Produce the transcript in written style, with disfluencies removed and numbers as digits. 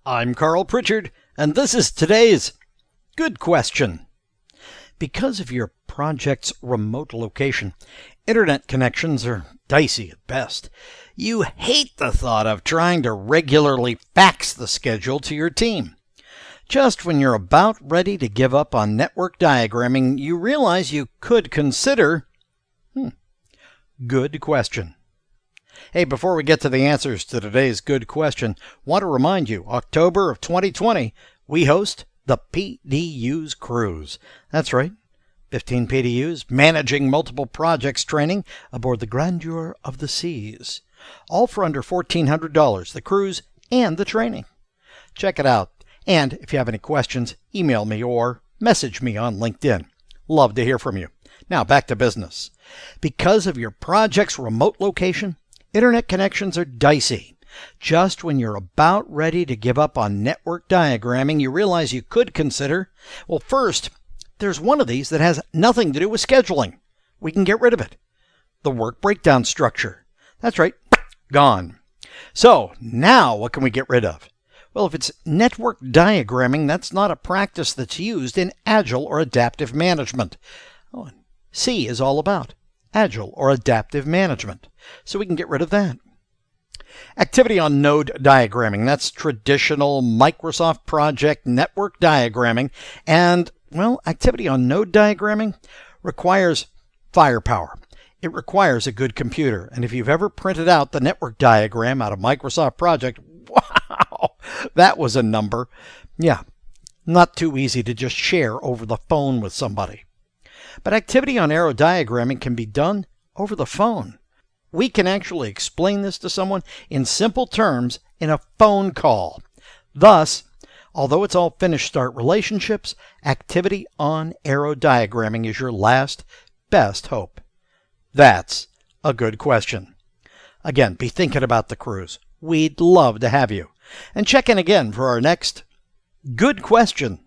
I'm Carl Pritchard, and this is today's Good Question. Because of your project's remote location, internet connections are dicey at best. You hate the thought of trying to regularly fax the schedule to your team. Just when you're about ready to give up on network diagramming, you realize you could consider... Good question. Hey, before we get to the answers to today's good question, want to remind you, October of 2020, we host the PDUs Cruise. That's right, 15 PDUs, managing multiple projects training aboard the grandeur of the seas. All for under $1,400, the cruise and the training. Check it out. And if you have any questions, email me or message me on LinkedIn. Love to hear from you. Now back to business. Because of your project's remote location, internet connections are dicey. Just when you're about ready to give up on network diagramming, you realize you could consider, well, first, there's one of these that has nothing to do with scheduling. We can get rid of it. The work breakdown structure. That's right, gone. So now what can we get rid of? Well, if it's network diagramming, that's not a practice that's used in agile or adaptive management. Oh, and C is all about agile or adaptive management. So we can get rid of that. Activity on node diagramming. That's traditional Microsoft project network diagramming. And, well, activity on node diagramming requires firepower. It requires a good computer. And if you've ever printed out the network diagram out of Microsoft Project, wow, that was a number. Yeah, not too easy to just share over the phone with somebody. But activity on arrow diagramming can be done over the phone. We can actually explain this to someone in simple terms in a phone call. Thus, although it's all finish start relationships, activity on arrow diagramming is your last best hope. That's a good question. Again, be thinking about the cruise. We'd love to have you. And check in again for our next Good Question.